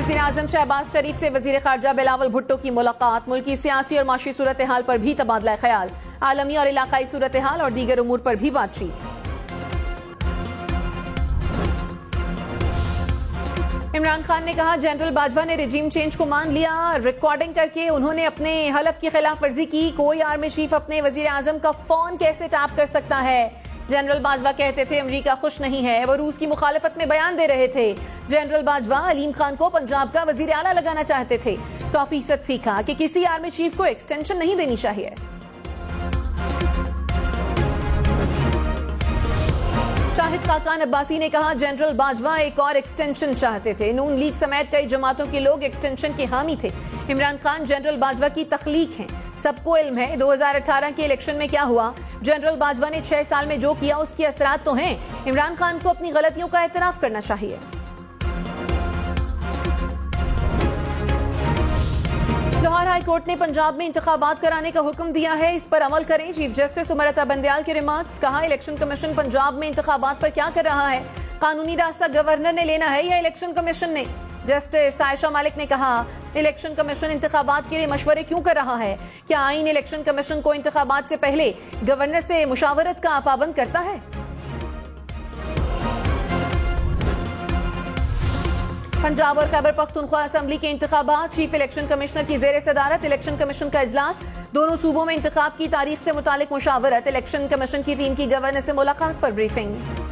وزیر اعظم شہباز شریف سے وزیر خارجہ بلاول بھٹو کی ملاقات، ملکی سیاسی اور معاشی صورتحال پر بھی تبادلہ خیال، عالمی اور علاقائی صورتحال اور دیگر امور پر بھی بات چیت۔ عمران خان نے کہا جنرل باجوہ نے رجیم چینج کو مان لیا، ریکارڈنگ کر کے انہوں نے اپنے حلف کی خلاف ورزی کی، کوئی آرمی چیف اپنے وزیر اعظم کا فون کیسے ٹیپ کر سکتا ہے؟ جنرل باجوہ کہتے تھے امریکہ خوش نہیں ہے، وہ روس کی مخالفت میں بیان دے رہے تھے۔ جنرل باجوہ علیم خان کو پنجاب کا وزیر اعلیٰ لگانا چاہتے تھے۔ 100% سیکھا کہ کسی آرمی چیف کو ایکسٹینشن نہیں دینی چاہیے۔ شاہد خاقان عباسی نے کہا جنرل باجوہ ایک اور ایکسٹینشن چاہتے تھے، نون لیگ سمیت کئی جماعتوں کے لوگ ایکسٹینشن کے حامی تھے۔ عمران خان جنرل باجوہ کی تخلیق ہیں، سب کو علم ہے 2018 کے الیکشن میں کیا ہوا، جنرل باجوہ نے 6 سال میں جو کیا اس کے اثرات تو ہیں، عمران خان کو اپنی غلطیوں کا اعتراف کرنا چاہیے۔ لاہور ہائی کورٹ نے پنجاب میں انتخابات کرانے کا حکم دیا ہے، اس پر عمل کریں۔ چیف جسٹس امرتا بندیال کے ریمارکس، کہا الیکشن کمیشن پنجاب میں انتخابات پر کیا کر رہا ہے، قانونی راستہ گورنر نے لینا ہے یا الیکشن کمیشن نے؟ جسٹس عائشہ مالک نے کہا الیکشن کمیشن انتخابات کے لیے مشورے کیوں کر رہا ہے؟ کیا آئین الیکشن کمیشن کو انتخابات سے پہلے گورنر سے مشاورت کا پابند کرتا ہے؟ پنجاب اور خیبر پختونخوا اسمبلی کے انتخابات، چیف الیکشن کمشنر کی زیر صدارت الیکشن کمیشن کا اجلاس، دونوں صوبوں میں انتخاب کی تاریخ سے متعلق مشاورت، الیکشن کمیشن کی ٹیم کی گورنر سے ملاقات پر بریفنگ۔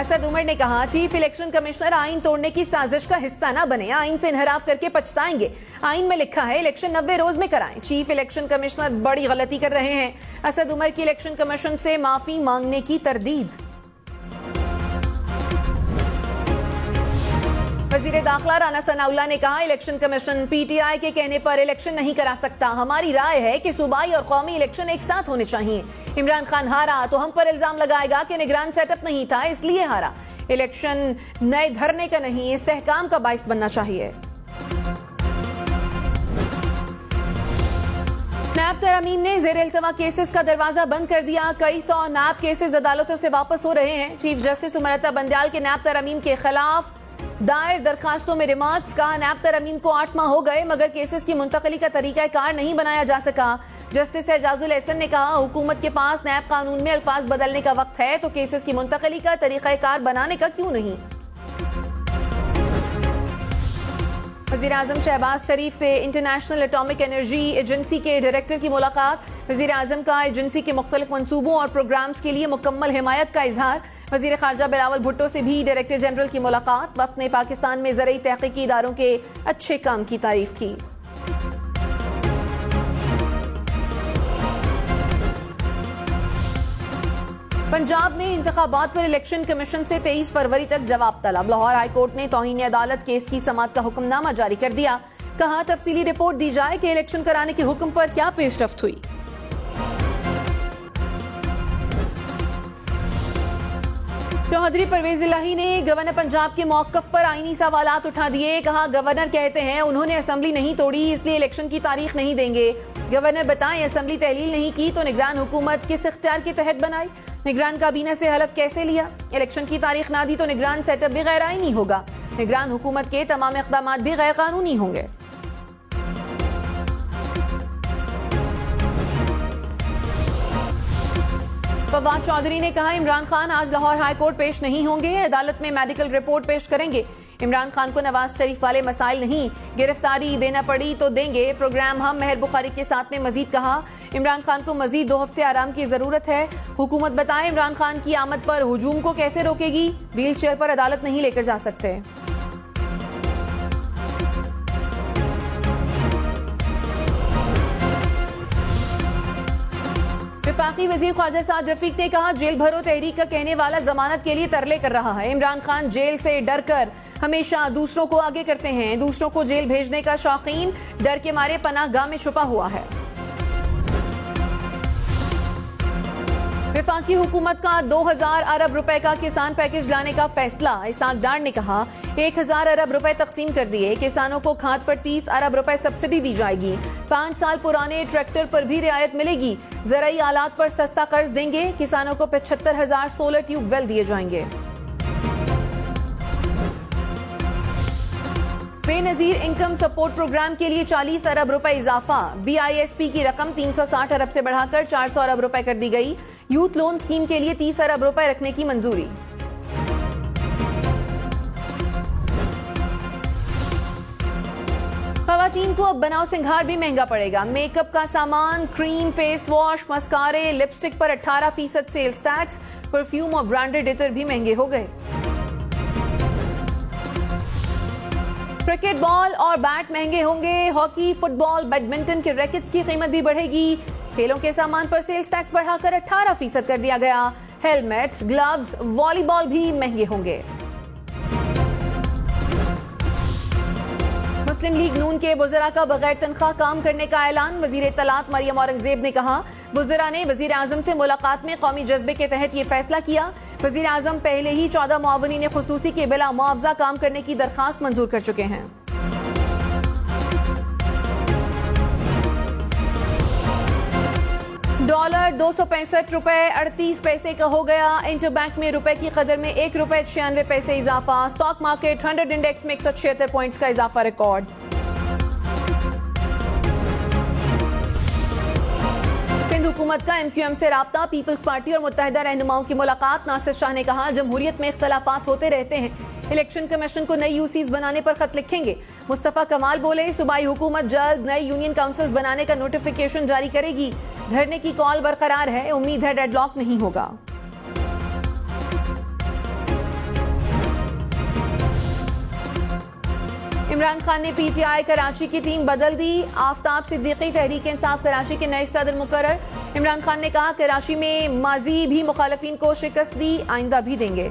اسد عمر نے کہا چیف الیکشن کمشنر آئین توڑنے کی سازش کا حصہ نہ بنے، آئین سے انحراف کر کے پچھتائیں گے، آئین میں لکھا ہے الیکشن 90 روز میں کرائیں، چیف الیکشن کمشنر بڑی غلطی کر رہے ہیں، اسد عمر کی الیکشن کمیشن سے معافی مانگنے کی تردید۔ وزیر داخلہ رانا ثناء اللہ نے کہا election commission P T I کے کہنے پر الیکشن نہیں کرا سکتا، ہماری رائے ہے کہ صوبائی اور قومی الیکشن ایک ساتھ ہونے چاہیے۔ عمران خان ہارا تو ہم پر الزام لگائے گا کہ نگران سیٹ اپ نہیں تھا اس لیے ہارا، الیکشن نئے دھرنے کا نہیں استحکام کا باعث بننا چاہیے۔ نیب ترامیم نے زیر التوا کیسز کا دروازہ بند کر دیا، کئی 100 نیب کیسز عدالتوں سے واپس ہو رہے ہیں۔ چیف جسٹس امرتا بندیال کے نیب ترامیم کے خلاف دائر درخواستوں میں ریمارکس، کہا نیب ترامیم کو 8 ماہ ہو گئے مگر کیسز کی منتقلی کا طریقہ کار نہیں بنایا جا سکا۔ جسٹس اعجاز الاحسن نے کہا حکومت کے پاس نیب قانون میں الفاظ بدلنے کا وقت ہے تو کیسز کی منتقلی کا طریقہ کار بنانے کا کیوں نہیں؟ وزیر اعظم شہباز شریف سے انٹرنیشنل اٹامک انرجی ایجنسی کے ڈائریکٹر کی ملاقات، وزیر اعظم کا ایجنسی کے مختلف منصوبوں اور پروگرامز کے لیے مکمل حمایت کا اظہار، وزیر خارجہ بلاول بھٹو سے بھی ڈائریکٹر جنرل کی ملاقات، وفد نے پاکستان میں زرعی تحقیقی اداروں کے اچھے کام کی تعریف کی۔ پنجاب میں انتخابات پر الیکشن کمیشن سے 23 فروری تک جواب طلب، لاہور ہائی کورٹ نے توہین عدالت کیس کی سماعت کا حکم نامہ جاری کر دیا، کہا تفصیلی رپورٹ دی جائے کہ الیکشن کرانے کے حکم پر کیا پیش رفت ہوئی۔ چوہدری پرویز الہی نے گورنر پنجاب کے موقف پر آئینی سوالات اٹھا دیے، کہا گورنر کہتے ہیں انہوں نے اسمبلی نہیں توڑی اس لیے الیکشن کی تاریخ نہیں دیں گے، گورنر بتائیں اسمبلی تحلیل نہیں کی تو نگران حکومت کس اختیار کے تحت بنائی، نگران کابینہ سے حلف کیسے لیا، الیکشن کی تاریخ نہ دی تو نگران سیٹ اپ بھی غیر آئینی ہوگا، نگران حکومت کے تمام اقدامات بھی غیر قانونی ہوں گے۔ فواد چودھری نے کہا عمران خان آج لاہور ہائی کورٹ پیش نہیں ہوں گے، عدالت میں میڈیکل رپورٹ پیش کریں گے، عمران خان کو نواز شریف والے مسائل نہیں، گرفتاری دینا پڑی تو دیں گے، پروگرام ہم مہر بخاری کے ساتھ میں مزید کہا عمران خان کو مزید 2 ہفتے آرام کی ضرورت ہے، حکومت بتائے عمران خان کی آمد پر ہجوم کو کیسے روکے گی، ویل چیئر پر عدالت نہیں لے کر جا سکتے۔ وفاقی وزیر خارجہ سعد رفیق نے کہا جیل بھرو تحریک کا کہنے والا ضمانت کے لیے ترلے کر رہا ہے، عمران خان جیل سے ڈر کر ہمیشہ دوسروں کو آگے کرتے ہیں، دوسروں کو جیل بھیجنے کا شوقین ڈر کے مارے پناہ گاہ میں چھپا ہوا ہے۔ وفاقی حکومت کا 2000 ارب روپے کا کسان پیکج لانے کا فیصلہ. اسحاق ڈار نے کہا 1000 ارب روپے تقسیم کر دیے. کسانوں کو کھاد پر 30 ارب روپے سبسڈی دی جائے گی. 5 سال پرانے ٹریکٹر پر بھی رعایت ملے گی. زرعی آلات پر سستا قرض دیں گے. کسانوں کو 75,000 سولر ٹیوب ویل دیے جائیں گے. بے نظیر انکم سپورٹ پروگرام کے لیے 40 ارب روپے اضافہ. BISP کی رقم 360 ارب سے بڑھا کر 400 ارب روپے کر دی گئی. یوتھ لون اسکیم کے لیے 30 ارب روپے رکھنے کی منظوری. خواتین کو اب بناؤ سنگھار بھی مہنگا پڑے گا. میک اپ کا سامان، کریم، فیس واش، مسکارے، لپسٹک پر 18% سیلز ٹیکس. پرفیوم اور برانڈڈ عطر بھی مہنگے ہو گئے. کرکٹ بال اور بیٹ مہنگے ہوں گے. ہاکی، فٹ بال، بیڈمنٹن کے ریکٹس کی قیمت بھی بڑھے گی. کھیلوں کے سامان پر سیلز ٹیکس بڑھا کر 18% کر دیا گیا. ہیلمٹ، گلوز، والی بال بھی مہنگے ہوں گے. مسلم لیگ نون کے وزراء کا بغیر تنخواہ کام کرنے کا اعلان. وزیر اطلاعات مریم اورنگزیب نے کہا وزراء نے وزیر اعظم سے ملاقات میں قومی جذبے کے تحت یہ فیصلہ کیا. وزیر اعظم پہلے ہی 14 معاونین خصوصی کے بلا معاوضہ کام کرنے کی درخواست منظور کر چکے ہیں. ڈالر 265 روپے 38 پیسے کا ہو گیا. انٹر بینک میں روپے کی قدر میں 1 روپے 96 پیسے اضافہ. اسٹاک مارکیٹ 100 انڈیکس میں 176 پوائنٹس کا اضافہ ریکارڈ. سندھ حکومت کا MQM سے رابطہ. پیپلز پارٹی اور متحدہ رہنماؤں کی ملاقات. ناصر شاہ نے کہا جمہوریت میں اختلافات ہوتے رہتے ہیں. الیکشن کمیشن کو نئی UCs بنانے پر خط لکھیں گے. مصطفیٰ کمال بولے صوبائی حکومت جلد نئے یونین کاؤنسلز بنانے کا نوٹیفیکیشن جاری کرے گی. دھرنے کی کال برقرار ہے. امید ہے ڈیڈ لاک نہیں ہوگا. عمران خان نے PTI کراچی کی ٹیم بدل دی. آفتاب صدیقی تحریک انصاف کراچی کے نئے صدر مقرر. عمران خان نے کہا کراچی میں ماضی بھی مخالفین کو شکست دی، آئندہ بھی دیں گے.